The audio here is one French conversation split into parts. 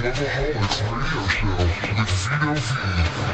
Clubaholics Radio Show with Vito V.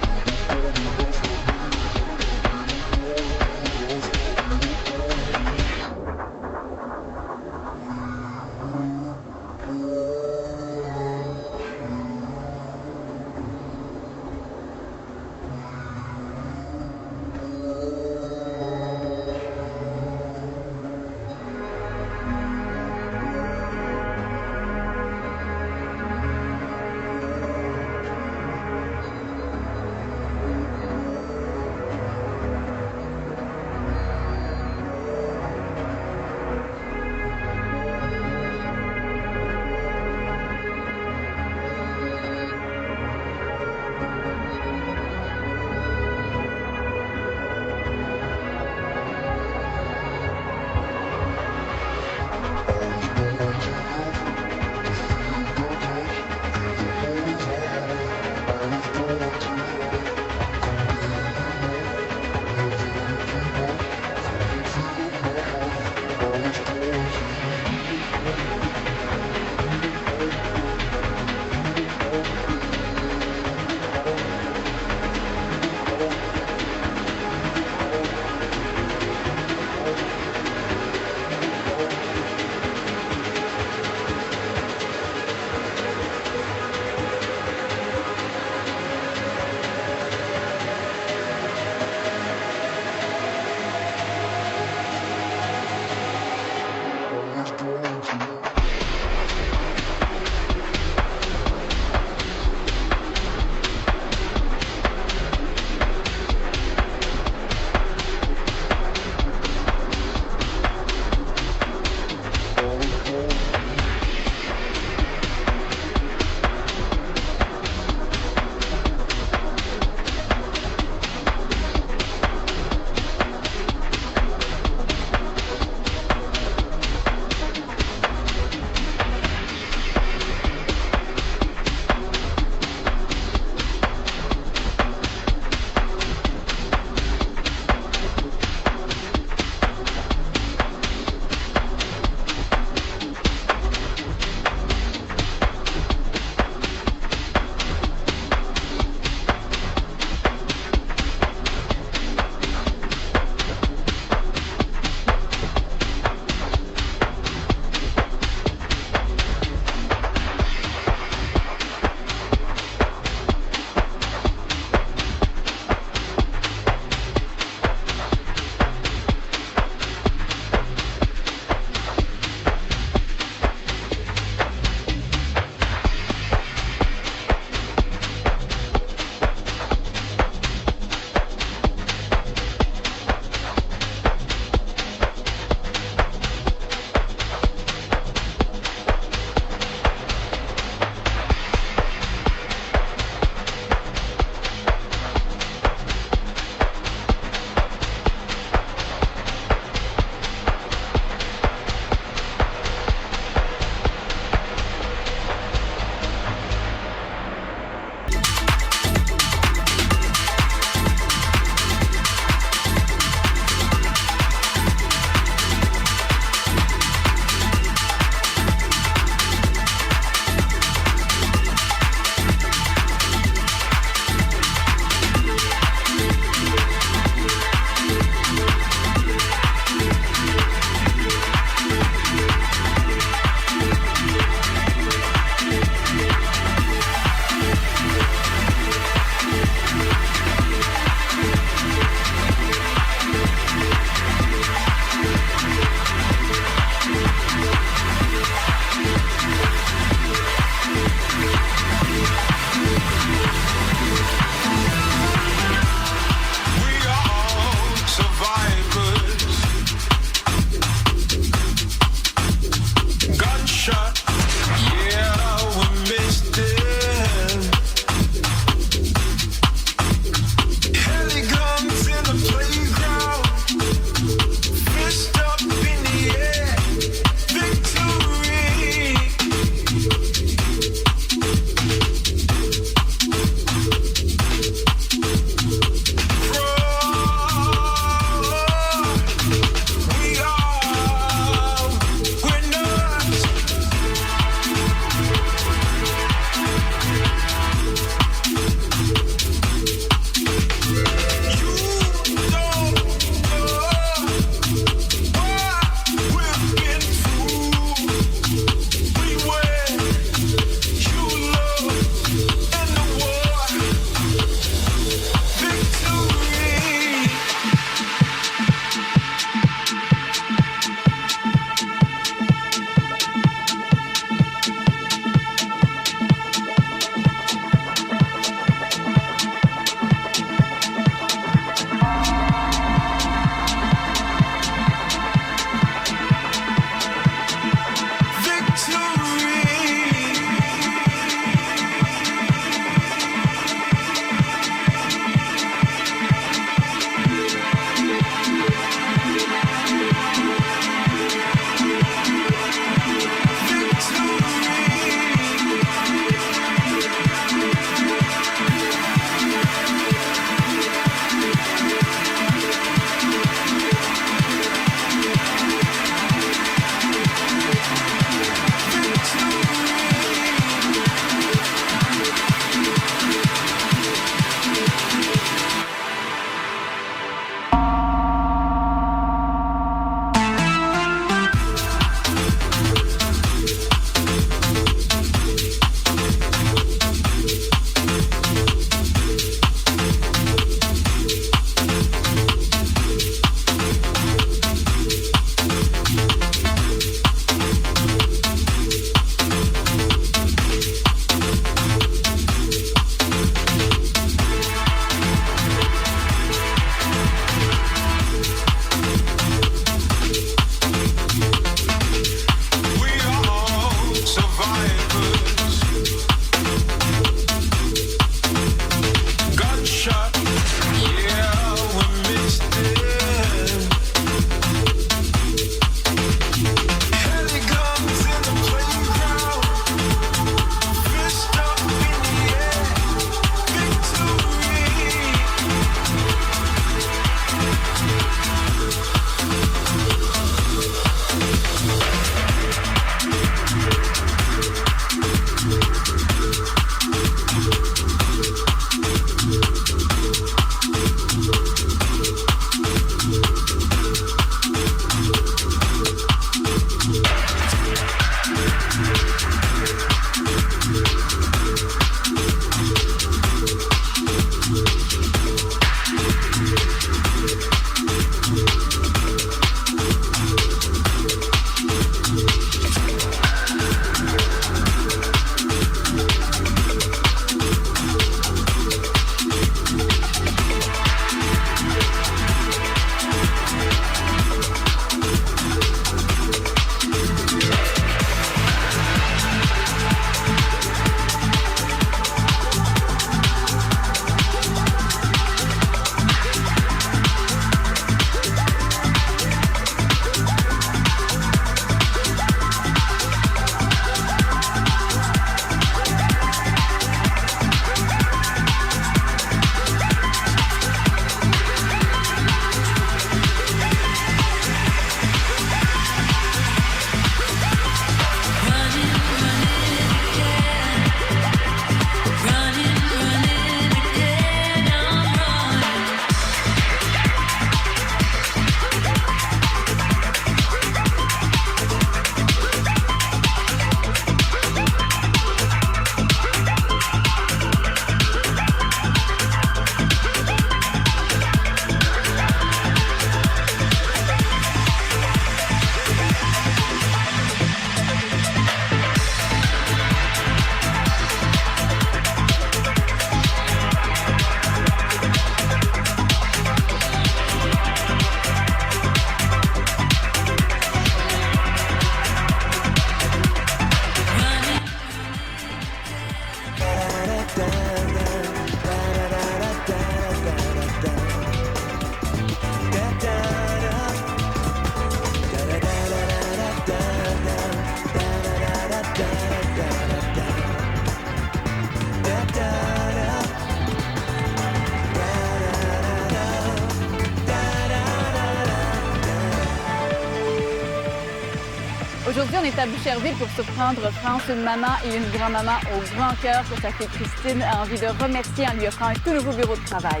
Aujourd'hui, on est à Boucherville pour surprendre France, une maman et une grand-maman au grand cœur que sa fille Christine a envie de remercier en lui offrant un tout nouveau bureau de travail.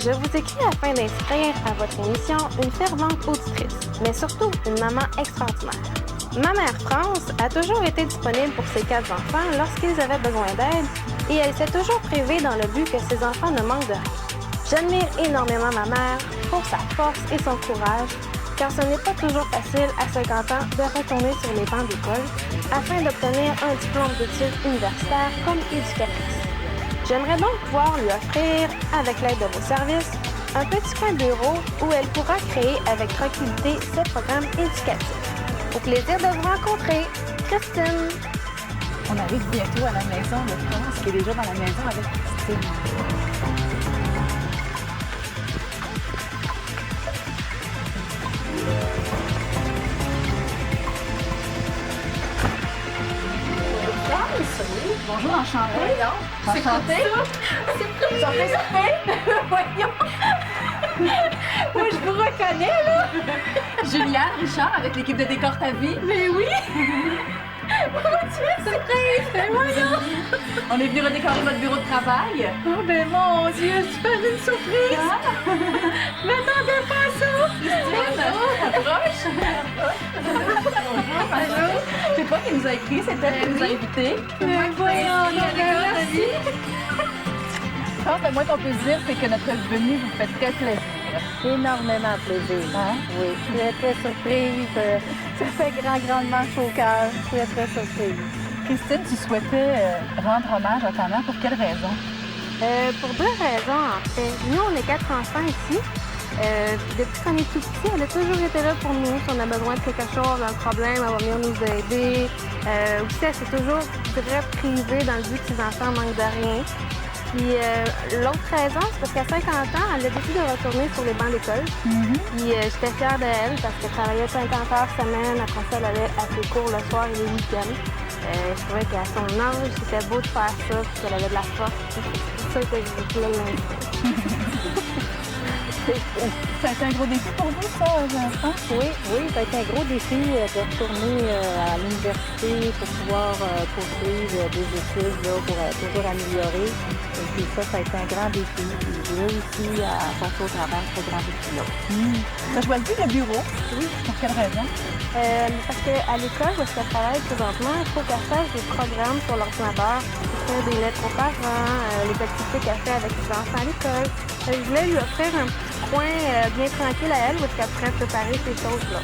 Je vous écris afin d'inscrire à votre émission une fervente auditrice, mais surtout une maman extraordinaire. Ma mère France a toujours été disponible pour ses 4 enfants lorsqu'ils avaient besoin d'aide et elle s'est toujours privée dans le but que ses enfants ne manquent de rien. J'admire énormément ma mère pour sa force et son courage, car ce n'est pas toujours facile à 50 ans de retourner sur les bancs d'école afin d'obtenir un diplôme d'études universitaires comme éducatrice. J'aimerais donc pouvoir lui offrir, avec l'aide de vos services, un petit coin bureau où elle pourra créer avec tranquillité ses programmes éducatifs. Au plaisir de vous rencontrer, Christine. On arrive bientôt à la maison de France, qui est déjà dans la maison avec Christine. Bonjour, enchantée. C'est quoi ça? Ça fait ça? Voyons. Moi, je vous reconnais, là. Juliane, Richard, avec l'équipe de Décor ta vie. Mais oui! Mon Dieu, surprise! Ben voyons! On est venu redécorer votre bureau de travail. Oh ben mon Dieu, tu fais une surprise! Je m'attendais pas à ça! Christine, approche. Bonjour. C'est toi qui nous a écrit, c'est elle qui nous a invités. Mais voyons, merci! Je pense que le moins qu'on peut dire, c'est que notre venue vous fait très plaisir. Énormément plaisir. Hein? Oui, très, très surprise. Ça fait grandement chaud au cœur. Très, très surprise. Christine, tu souhaitais rendre hommage à ta mère pour quelle raison? Pour 2 raisons, en fait. Nous, on est 4 enfants ici. Depuis qu'on est tout petit, elle a toujours été là pour nous. Si on a besoin de quelque chose, un problème, elle va venir nous aider. Aussi, elle s'est toujours très privée dans le but que ses enfants manquent de rien. Puis l'autre raison, c'est parce qu'à 50 ans, elle a décidé de retourner sur les bancs d'école. Puis j'étais fière d'elle parce qu'elle travaillait 50 heures semaine. Après ça, elle allait à ses cours le soir et les week-ends. Je trouvais qu'à son âge, c'était beau de faire ça, puis qu'elle avait de la force. C'est pour ça que je voulais l'inviter. Ça a été un gros défi pour vous, ça, Vincent? Oui, ça a été un gros défi de retourner à l'université pour pouvoir poursuivre des études là, pour toujours améliorer. Et puis ça a été un grand défi. J'ai réussi à passer au travers de ce grand défi-là. Tu as choisi le bureau? Oui. Pour quelle raison? Parce qu'à l'école où elle travaille présentement, il faut qu'elle fasse des programmes sur l'ordinateur, faire des lettres aux parents, les activités qu'elle fait avec les enfants à l'école. Je voulais lui offrir un petit coin bien tranquille à elle où elle pourrait préparer ces choses-là.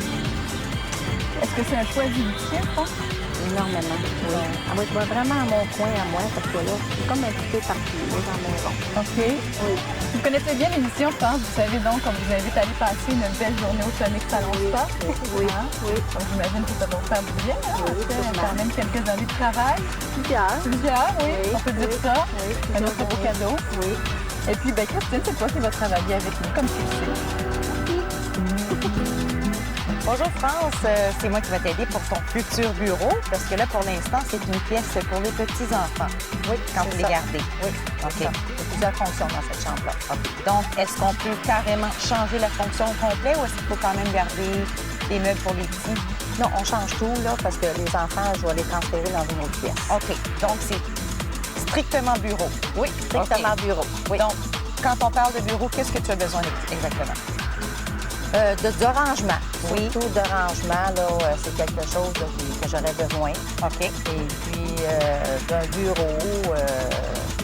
Est-ce que c'est un choix judicieux, ça? Énormément. Oui. Elle va être vraiment à mon coin à moi parce que là, c'est comme un petit peu partout là, dans la maison. OK. Oui. Vous connaissez bien l'émission, je pense. Vous savez donc qu'on vous invite à aller passer une belle journée au Sonic Salon Spa. Oui. Hein? Oui. Donc j'imagine que ça va vous faire du bien. Hein? Oui, Quand même quelques années de travail. Plusieurs. Oui. On peut dire ça. Oui. Un autre beau cadeau. Oui. Et puis, ben, Christine, c'est toi qui vas travailler avec nous, comme tu le sais. Bonjour France, c'est moi qui vais t'aider pour ton futur bureau, parce que là, pour l'instant, c'est une pièce pour les petits-enfants. Oui, quand vous les gardez. Oui, OK. il y a plusieurs fonctions dans cette chambre-là. OK. Donc, est-ce qu'on peut carrément changer la fonction au complet ou est-ce qu'il faut quand même garder des meubles pour les petits? Non, on change tout, là, parce que les enfants, je vais les transférer dans une autre pièce. OK. Donc, c'est strictement bureau. Oui, strictement bureau. Oui. Donc, quand on parle de bureau, qu'est-ce que tu as besoin exactement? De rangement. Oui. Surtout de rangement, là, c'est quelque chose là, que j'aurais besoin. OK. Et puis, d'un bureau,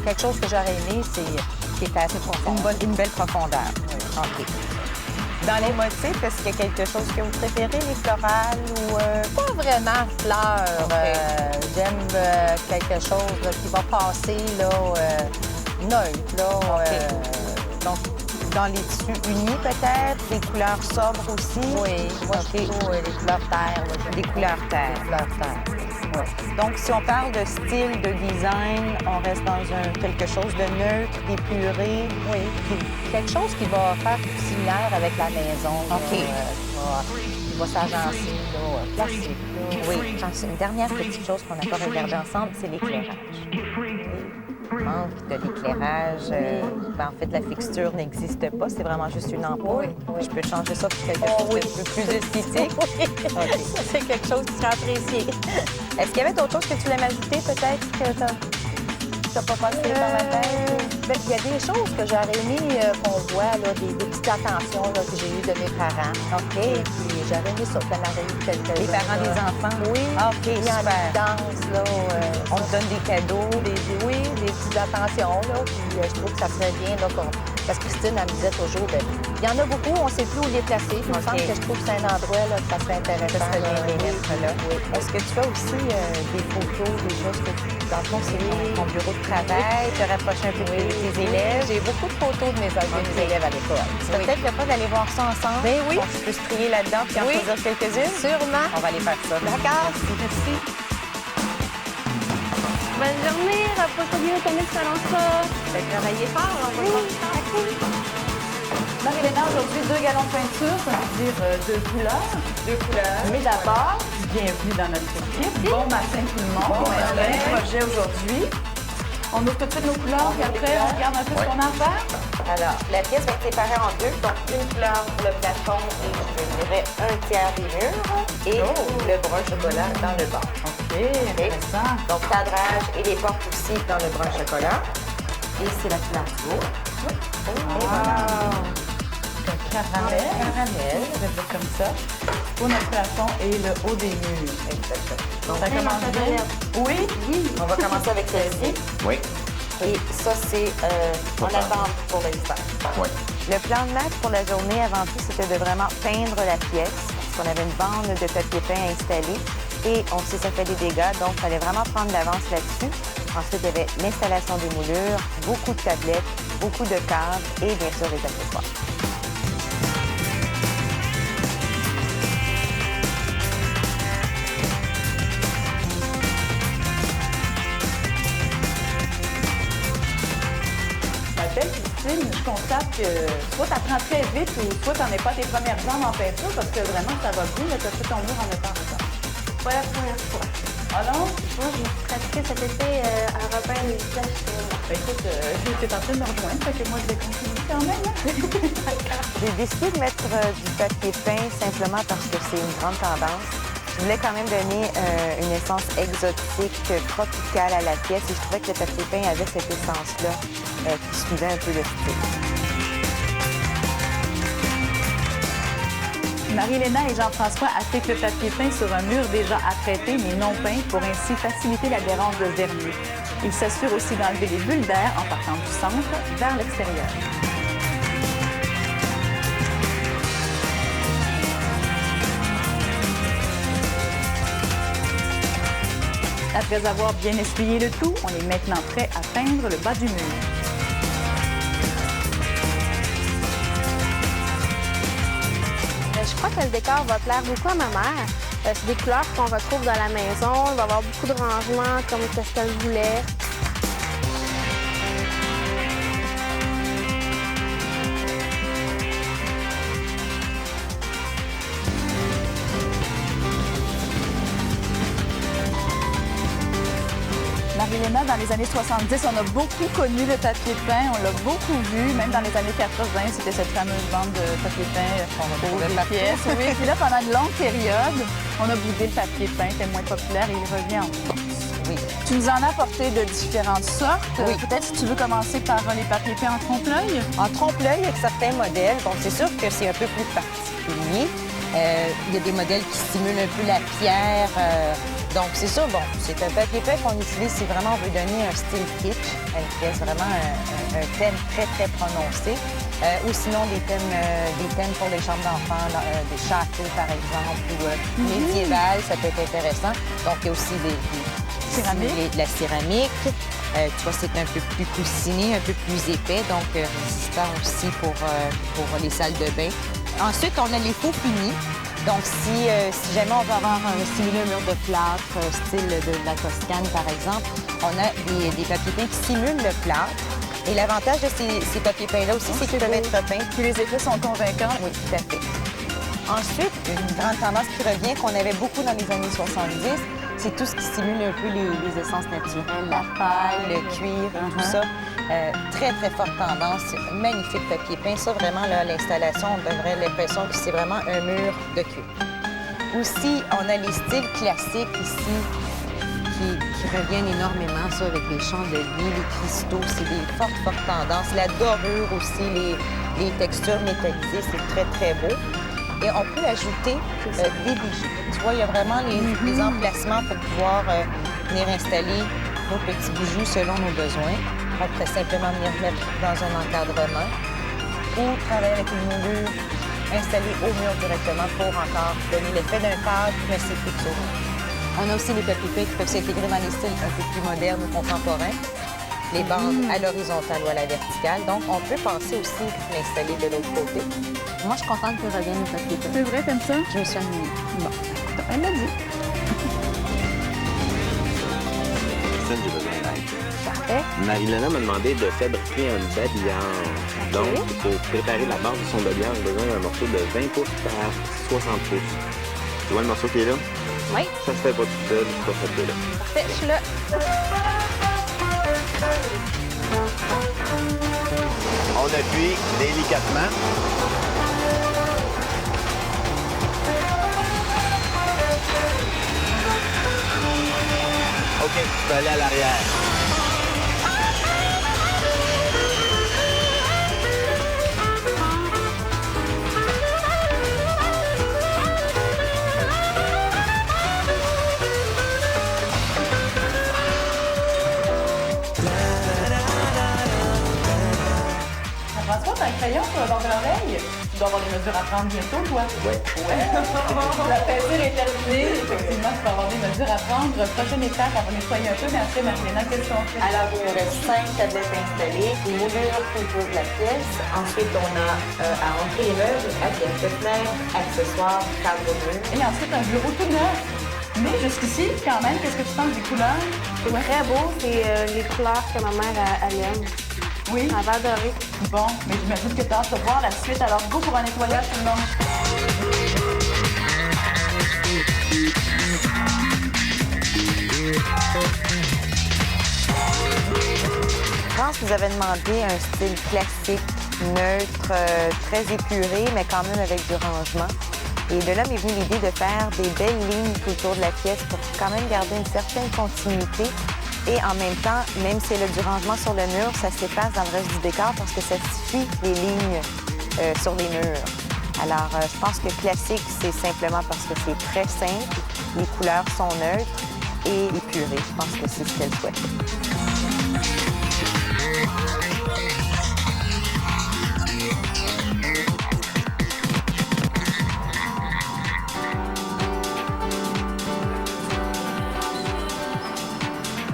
quelque chose que j'aurais aimé, c'est qui était assez profond. Une belle profondeur. Oui. OK. Dans les motifs, est-ce qu'il y a quelque chose que vous préférez, les florales ou... Pas vraiment fleurs. OK. J'aime quelque chose là, qui va passer là, neutre. Là, OK. Donc, dans les tissus unis, peut-être, des couleurs sobres aussi? Oui, moi, OK. surtout les couleurs terre. Là, Des couleurs terre. les couleurs terre. Ouais. Donc, si on parle de style, de design, on reste dans quelque chose de neutre, d'épuré. Oui, puis quelque chose qui va faire similaire avec la maison. Là, OK. qui va s'agencer, là, classique. Là. Oui. Une dernière petite chose qu'on n'a pas regardée ensemble, c'est l'éclairage. manque de l'éclairage. En fait, la fixture n'existe pas. C'est vraiment juste une ampoule. Je peux changer ça pour quelque chose de plus esthétique. Ça, c'est quelque chose qui sera apprécié. Est-ce qu'il y avait d'autres choses que tu voulais m'ajouter, peut-être, que tu n'as pas passé par la tête? Il y a des choses que j'aurais aimé qu'on voit, là, des petites attentions là, que j'ai eues de mes parents. OK. Puis j'aurais aimé ça, qu'on aurait eu quelques Les parents des enfants? Oui. Ah, OK, Il y a super. une danse, là. On te donne des cadeaux. Oui, des petites attentions, là. Puis je trouve que ça serait bien, là, parce que Christine, elle me disait toujours, bien, il y en a beaucoup, on ne sait plus où les placer. Il me semble que je trouve que c'est un endroit, là, que ça serait intéressant. Ça serait bien de les mettre là. Oui. Est-ce que tu fais aussi des photos, des choses que tu... Dans le fond, c'est ton bureau de travail, te rapprocher un peu de tes élèves? J'ai beaucoup de photos de mes élèves à l'école. C'est peut-être le fun d'aller voir ça ensemble. Ben oui. On peut se trier là-dedans puis en choisir quelques-unes. Sûrement. On va aller faire ça. D'accord. Merci. Bonne journée, repose bien au tennis salon ça. Travaillez fort, on va voir ça. Marie-Léna, aujourd'hui, 2 gallons de peinture, ça veut dire 2 couleurs. 2 couleurs. Mais d'abord, bienvenue dans notre équipe. Bon matin tout le monde. On a un projet aujourd'hui. On ouvre tout de suite nos couleurs, puis après, on regarde un peu ce qu'on a à faire. Alors, la pièce va être séparée en deux. Donc, une couleur pour le plafond et je dirais un tiers des murs. Et le brun chocolat dans le bas. OK, intéressant. Donc, cadrage et les portes aussi dans le brun chocolat. Et c'est la couleur du haut. Et voilà. Caramel. Caramel, je vais dire comme ça. Pour notre plafond et le haut des murs. Exactement. Donc, ça commence bien. Oui? On va commencer avec celle-ci. Oui. Et ça, c'est en attente pour l'instant. Oui. Le plan de match pour la journée, avant tout, c'était de vraiment peindre la pièce. Parce qu'on avait une bande de papier peint installée. Et on sait que ça fait des dégâts, donc il fallait vraiment prendre d'avance là-dessus. Ensuite, il y avait l'installation des moulures, beaucoup de tablettes, beaucoup de cadres et bien sûr les accessoires. Christine, je constate que soit tu apprends très vite ou soit tu n'en es pas tes premières armes en peinture parce que vraiment ça va bien, mais tu as fait ton mur en étant en retard. Pas la première fois. Ah non? Moi, je me suis pratiquée cet été à repeindre les visages. Ben écoute, j'étais en train de me rejoindre, fait que moi je vais continuer quand même. Hein? J'ai décidé de mettre du papier peint simplement parce que c'est une grande tendance. Je voulais quand même donner une essence exotique, tropicale à la pièce et je trouvais que le papier peint avait cette essence-là qui suivait un peu le style. Marie-Léna et Jean-François appliquent le papier peint sur un mur déjà apprêté mais non peint pour ainsi faciliter l'adhérence de vernis. Ils s'assurent aussi d'enlever les bulles d'air en partant du centre vers l'extérieur. Après avoir bien essuyé le tout, on est maintenant prêt à peindre le bas du mur. Je crois que le décor va plaire beaucoup à ma mère. C'est des couleurs qu'on retrouve dans la maison. Il va y avoir beaucoup de rangements comme ce qu'elle voulait. Marie-Léna, dans les années 70, on a beaucoup connu le papier peint, on l'a beaucoup vu, même dans les années 80, c'était cette fameuse bande de papier peint pour les pièces. Oui, puis là, pendant une longue période, on a boudé le papier peint, était moins populaire et il revient en force. Oui. Tu nous en as apporté de différentes sortes. Oui. Peut-être si tu veux commencer par les papiers peints en trompe-l'œil. En trompe-l'œil avec certains modèles, donc c'est sûr que c'est un peu plus particulier. Il y a des modèles qui simulent un peu la pierre. Donc, c'est sûr, bon, c'est un papier peint qu'on utilise si vraiment on veut donner un style kitsch à une pièce, vraiment un thème très, très prononcé. Ou sinon, des thèmes pour les chambres d'enfants, des châteaux, par exemple, ou médiévales, ça peut être intéressant. Donc, il y a aussi de la céramique. Tu vois, c'est un peu plus coussiné, un peu plus épais, donc résistant aussi pour les salles de bain. Ensuite, on a les faux finis. Donc, si jamais on veut avoir simuler un mur de plâtre, style de la Toscane, par exemple, on a des papiers peints qui simulent le plâtre. Et l'avantage de ces papiers peints-là aussi, c'est qu'ils peuvent être repeints. Puis les effets sont convaincants. Oui, tout à fait. Ensuite, une grande tendance qui revient, qu'on avait beaucoup dans les années 70, C'est tout ce qui simule un peu les essences naturelles, la paille, le cuir, tout ça. Très, très forte tendance. Magnifique papier peint. Ça, vraiment, là, l'installation, on donnerait l'impression que c'est vraiment un mur de cuir. Aussi, on a les styles classiques ici qui reviennent énormément, ça, avec les chandeliers, les cristaux. C'est des fortes, fortes tendances. La dorure aussi, les textures métallisées, c'est très, très beau. Et on peut ajouter des bijoux. Tu vois, il y a vraiment les emplacements pour pouvoir venir installer nos petits bijoux selon nos besoins. On peut simplement venir mettre dans un encadrement ou travailler avec une moulure installée au mur directement pour encore donner l'effet d'un cadre, mais c'est fixe au mur. On a aussi les papiers peints qui peuvent s'intégrer dans les styles un peu plus modernes ou contemporains. Les bandes à l'horizontale ou à la verticale. Donc, on peut penser aussi l'installer de l'autre côté. Moi, je suis contente que revienne le papier peint. C'est vrai, t'aimes ça? Je me suis ennuyée. Bon, elle l'a dit. J'ai besoin d'aide. Parfait. Marie-Léna m'a demandé de fabriquer un babillard. Donc, pour préparer la base de son babillard, j'ai besoin d'un morceau de 20 pouces par 60 pouces. Tu vois le morceau qui est là? Oui. Ça se fait pas tout seul, c'est pas fait là. Parfait, je suis là. On appuie délicatement. OK, tu peux aller à l'arrière. François, t'as un crayon sur le bord de l'oreille? Tu dois avoir des mesures à prendre bientôt, toi? Oui. Ouais. La peinture est terminée. Effectivement, tu vas avoir des mesures à prendre. Prochaine étape, on va nettoyer un peu, mais après, Marie-Léna, qu'est-ce qu'on fait? Alors, il nous reste 5 tablettes installées, une moulure autour de la pièce. Ensuite, on a à rentrer les meubles, assiettes de fenêtre, accessoires, cadre mur. Et ensuite, un bureau tout neuf. Mais jusqu'ici, quand même, qu'est-ce que tu penses des couleurs? C'est très beau, c'est les couleurs que ma mère elle aime. Oui. Elle va adorer. Bon, mais j'imagine que tu as hâte de voir la suite. Alors, go pour un nettoyage, tout le monde. Je pense que vous avez demandé un style classique, neutre, très épuré, mais quand même avec du rangement. Et de là m'est venue l'idée de faire des belles lignes tout autour de la pièce pour quand même garder une certaine continuité. Et en même temps, même s'il y a du rangement sur le mur, ça s'efface dans le reste du décor parce que ça suffit les lignes sur les murs. Alors, je pense que classique, c'est simplement parce que c'est très simple, les couleurs sont neutres et épurées. Je pense que c'est ce qu'elle souhaite.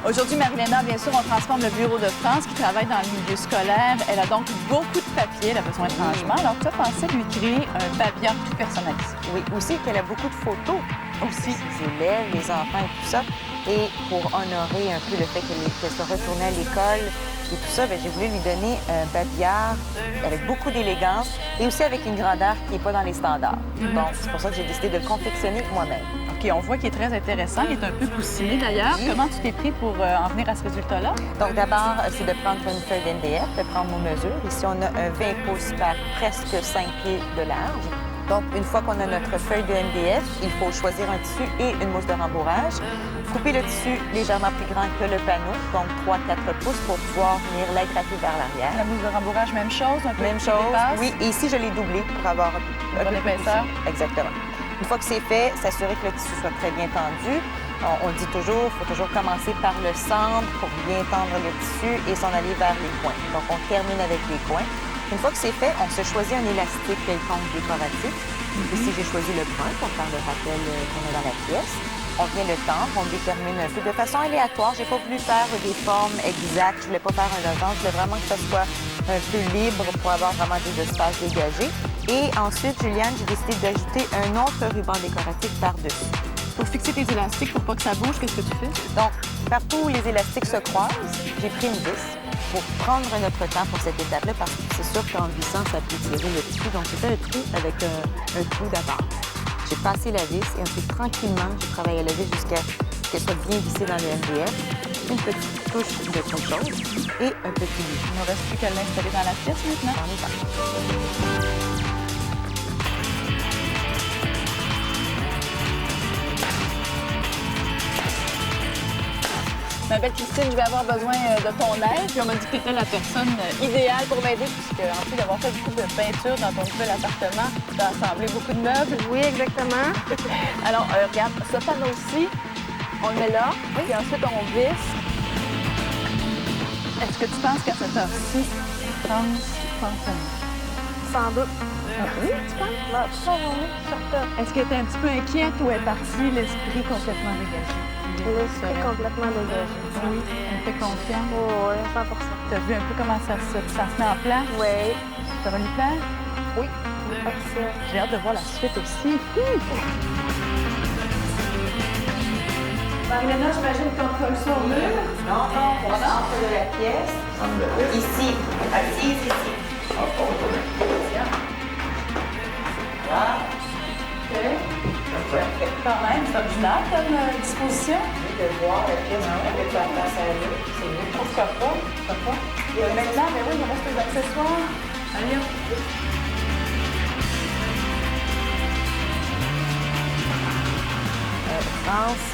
Aujourd'hui, Marie-Léna, bien sûr, on transforme le bureau de France qui travaille dans le milieu scolaire. Elle a donc beaucoup de papier, elle a besoin de rangement. Alors, tu as pensé lui créer un babillard tout personnalisé. Oui, aussi qu'elle a beaucoup de photos. Aussi, les élèves, les enfants et tout ça. Et pour honorer un peu le fait qu'elle soit retournée à l'école et tout ça, j'ai voulu lui donner un babillard avec beaucoup d'élégance et aussi avec une grandeur qui n'est pas dans les standards. Donc, c'est pour ça que j'ai décidé de le confectionner moi-même. OK, on voit qu'il est très intéressant. Il est un peu coussiné, d'ailleurs. Oui. Comment tu t'es pris pour en venir à ce résultat-là? Donc, d'abord, c'est de prendre une feuille d'MDF, de prendre nos mesures. Ici, on a un 20 pouces par presque 5 pieds de large. Donc, une fois qu'on a notre feuille de MDF, il faut choisir un tissu et une mousse de rembourrage. Couper le tissu légèrement plus grand que le panneau, donc 3-4 pouces pour pouvoir venir l'agrafer vers l'arrière. La mousse de rembourrage, même chose? Un peu Même qui chose, dépasse? oui. Et ici, je l'ai doublé pour avoir un peu bonne plus épaisseur. de tissu. Exactement. Une fois que c'est fait, s'assurer que le tissu soit très bien tendu. On dit toujours, il faut toujours commencer par le centre pour bien tendre le tissu et s'en aller vers les coins. Donc, on termine avec les coins. Une fois que c'est fait, on se choisit un élastique quelconque décoratif. Ici, j'ai choisi le brun pour faire le rappel qu'on a dans la pièce. On vient le tendre, on le détermine un peu de façon aléatoire. J'ai pas voulu faire des formes exactes, je voulais pas faire un losange, je voulais vraiment que ça soit un peu libre pour avoir vraiment des espaces dégagés. Et ensuite, Juliane, j'ai décidé d'ajouter un autre ruban décoratif par-dessus. Pour fixer tes élastiques, pour pas que ça bouge, qu'est-ce que tu fais? Donc, partout où les élastiques se croisent, j'ai pris une vis pour prendre notre temps pour cette étape-là, parce que c'est sûr qu'en vissant, ça peut tirer le tissu. Donc, j'ai fait le trou avec un trou d'avance. J'ai passé la vis et ensuite, tranquillement, j'ai travaillé à la vis jusqu'à ce qu'elle soit bien vissée dans le MDF, une petite touche de quelque chose et un petit lit. Il ne reste plus qu'à l'installer dans la pièce maintenant. On est parti. Ma belle Christine, je vais avoir besoin de ton aide. Puis on m'a dit que tu étais la personne idéale pour m'aider, puisque en plus d'avoir fait beaucoup de peinture dans ton nouvel appartement, tu as assemblé beaucoup de meubles. Oui, exactement. Alors, regarde, ce panneau-ci, on le met là, puis ensuite on visse. Est-ce que tu penses qu'à cette heure-ci, France pense à nous? Sans doute. Oui, tu penses? Bah, pas vraiment, certain. Est-ce que tu es un petit peu inquiète ou est partie l'esprit complètement dégagé? L'esprit complètement dégagé. Oui, on fait confiance. Oh, oui, 100%. Tu as vu un peu comment ça se met en place? Oui. Ça va lui plaire? Oui. J'ai hâte de voir la suite aussi. Marie-Léna, j'imagine qu'on colle ça au mur? Non, on entre de la pièce. Ici. Assise ici. Voilà. OK. Quand même, c'est original comme disposition. De voir la pièce avec la place à l'eau, c'est mieux. Pourquoi pas? Il y a maintenant, mais oui, il reste les accessoires. Allez, hop. France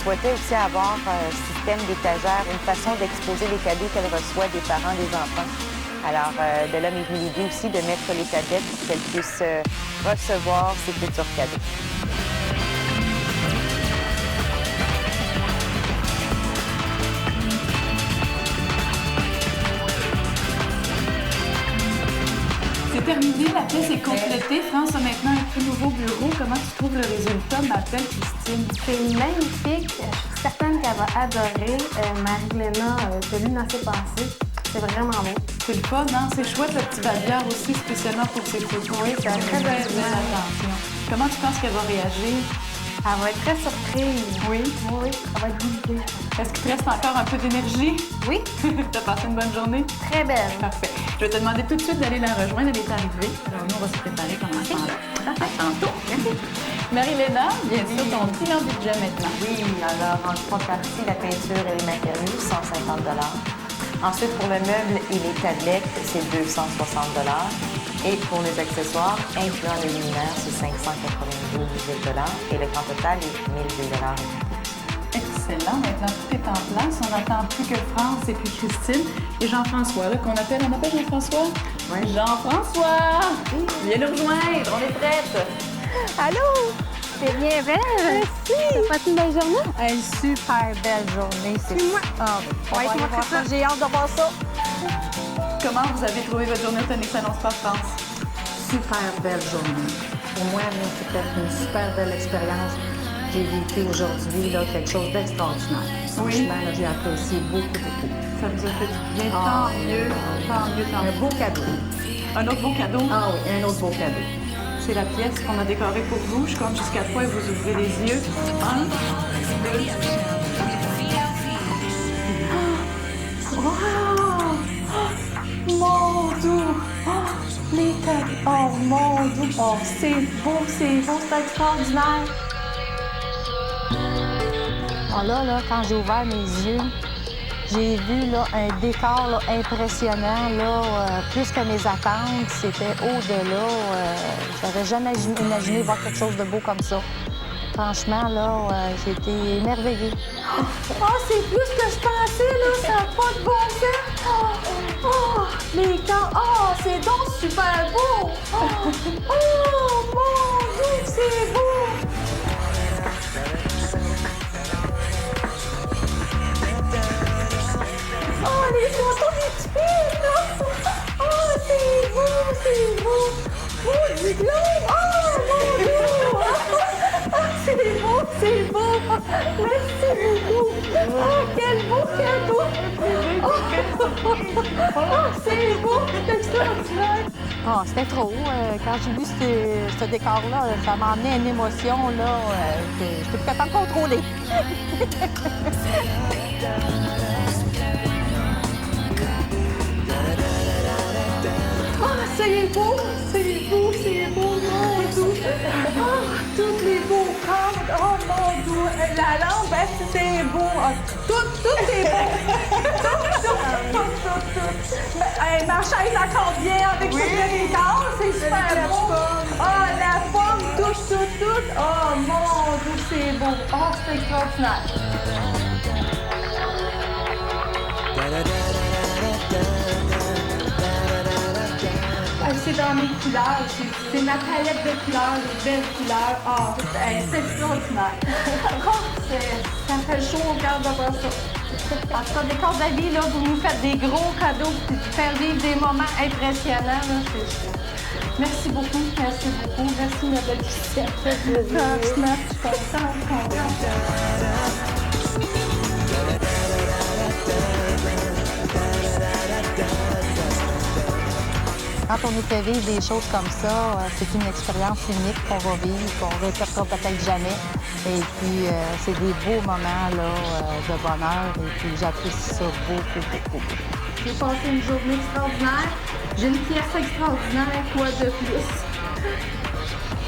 souhaitait aussi avoir un système d'étagère, une façon d'exposer les cadeaux qu'elle reçoit des parents, des enfants. Alors, de là m'est venue l'idée aussi de mettre les tablettes pour qu'elle puisse recevoir ses futurs cadeaux. C'est terminé, la pièce est complétée. France a maintenant un tout nouveau bureau. Comment tu trouves le résultat, ma belle Christine? C'est magnifique. Je suis certaine qu'elle va adorer. Marie-Léna, celui dans ses pensées. C'est vraiment beau. C'est le fun, non? C'est chouette, le petit babière aussi, spécialement pour ses photos. Oui, c'est très belle attention. Comment tu penses qu'elle va réagir? Elle va être très surprise. Oui. Oui, elle va être guidée. Est-ce qu'il te reste encore un peu d'énergie? Oui. T'as passé une bonne journée? Très belle. Parfait. Je vais te demander tout de suite d'aller la rejoindre. Elle est arrivée. Alors nous, on va se préparer comme un temps. À tantôt. Marie-Léna, bien sûr, ton bilan budget maintenant. Oui, alors en trois parties, la peinture et les matériaux, 150 $. Ensuite, pour le meuble et les tablettes, c'est 260 $. Et pour les accessoires, incluant les luminaires, c'est 592 $. Et le grand total est 1002 $. Excellent. Maintenant, tout est en place. On n'attend plus que France et puis Christine. Et Jean-François, là, qu'on appelle. On appelle Jean-François? Oui. Jean-François! Viens nous rejoindre. On est prête. Allô? C'est bien belle. Merci. T'as passé une belle journée? Une super belle journée, c'est Moi. ça. Ouais, On va aller moi, voir c'est ça. ça. J'ai hâte de voir ça. Comment vous avez trouvé votre journée au Tonic Salon Spa France? Super belle journée. Pour moi, là, c'était une super belle expérience. J'ai vécu aujourd'hui là, quelque chose d'extraordinaire. Franchement, là, j'ai apprécié beaucoup. Ça vous a fait du bien. Ah, Tant mieux. Tant mieux, tant Un mieux. beau cadeau. Un autre beau cadeau. Ah oui, un autre beau cadeau. C'est la pièce qu'on a décorée pour vous. Je compte jusqu'à 3 et vous ouvrez les yeux. 1, 2, wow! Mon Dieu! Les cadeaux! Oh mon Dieu! Oh, c'est beau, c'est extraordinaire! Alors là, quand j'ai ouvert mes yeux, j'ai vu là, un décor là, impressionnant, là, plus que mes attentes. C'était au-delà. J'aurais jamais imaginé voir quelque chose de beau comme ça. Franchement, là, j'ai été émerveillée. Oh, c'est plus que je pensais, là! Ça n'a pas de bon sens! Oh, les camps! Oh, c'est donc super beau! Oh, mon Dieu, c'est beau! Oh, les photos des petits filles, là! Oh, c'est beau! Oh, du globe! Oh, mon Dieu! C'est beau! Merci beaucoup! Oh, quel beau cadeau! Oh, c'est beau! C'est extraordinaire! Ah, c'était trop. Quand j'ai vu ce décor-là, ça m'a emmené une émotion là, que je n'étais plus capable de contrôler. Oh, c'est beau, mon Dieu! Oh, tous les beaux cadres! Oh, mon Dieu! la lampe, est-ce que c'est beau? Ah, tout est beau. tout. Hey, ma chaise à combien avec toutes les cases? C'est super beau. Ah, la forme, tout. Oh, mon Dieu, c'est beau. Oh, c'est extraordinaire. C'est dans mes couleurs, c'est ma palette de couleurs, les belles couleurs. Ah, c'est extraordinaire. Ça fait chaud au cœur de voir ça. En tout cas, Décor de la vie, là, vous nous faites des gros cadeaux pour faire vivre des moments impressionnants. Là, merci beaucoup. Merci, ma belle Christiane. Franchement, je suis contente. Quand on nous fait vivre des choses comme ça, c'est une expérience unique qu'on va vivre, qu'on ne répétera peut-être jamais. Et puis, c'est des beaux moments là, de bonheur. Et puis, j'apprécie ça beaucoup. J'ai passé une journée extraordinaire. J'ai une pièce extraordinaire, quoi de plus?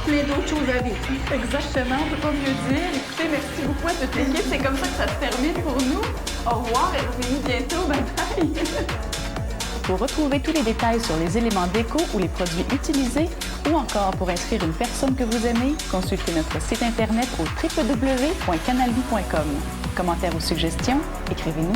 Plein d'autres choses à vivre. Exactement, on ne peut pas mieux dire. Écoutez, merci beaucoup à toute l'équipe. C'est comme ça que ça se termine pour nous. Au revoir et revenez bientôt. Bye bye. Pour retrouver tous les détails sur les éléments déco ou les produits utilisés, ou encore pour inscrire une personne que vous aimez, consultez notre site Internet au www.canalvie.com. Commentaires ou suggestions, écrivez-nous.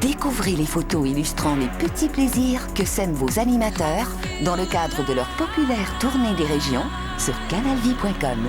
Découvrez les photos illustrant les petits plaisirs que sèment vos animateurs dans le cadre de leur populaire tournée des régions sur canalvie.com.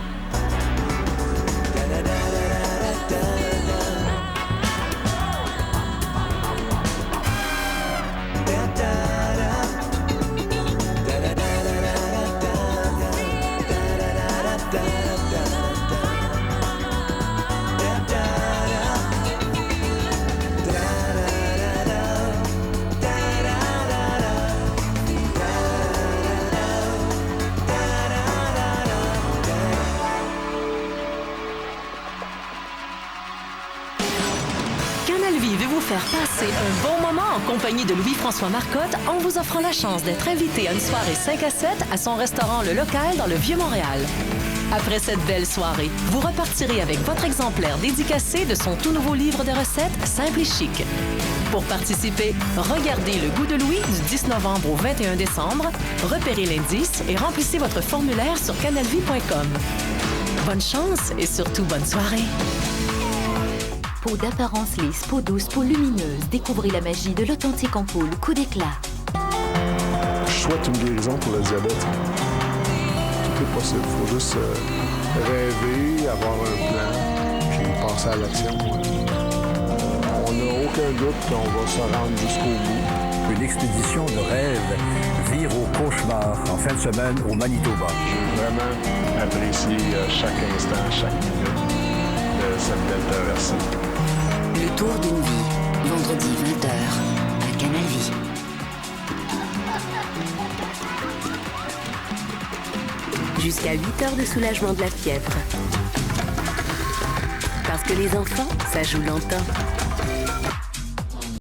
Faire passer un bon moment en compagnie de Louis-François Marcotte en vous offrant la chance d'être invité à une soirée 5 à 7 à son restaurant Le Local dans le Vieux-Montréal. Après cette belle soirée, vous repartirez avec votre exemplaire dédicacé de son tout nouveau livre de recettes Simple et chic. Pour participer, regardez Le Goût de Louis du 10 novembre au 21 décembre, repérez l'indice et remplissez votre formulaire sur canalvie.com. Bonne chance et surtout bonne soirée! Peau d'apparence lisse, peau douce, peau lumineuse. Découvrez la magie de l'authentique ampoule Coup d'éclat. Je souhaite une guérison pour le diabète. Tout est possible. Il faut juste rêver, avoir un plan, puis passer à l'action. On n'a aucun doute qu'on va se rendre jusqu'au bout. Une expédition de rêve vire au cauchemar en fin de semaine au Manitoba. J'ai vraiment apprécié chaque instant, chaque minute de cette belle traversée. Le tour d'une vie, vendredi 20h à Canal Vie. Jusqu'à 8 heures de soulagement de la fièvre. Parce que les enfants, ça joue longtemps.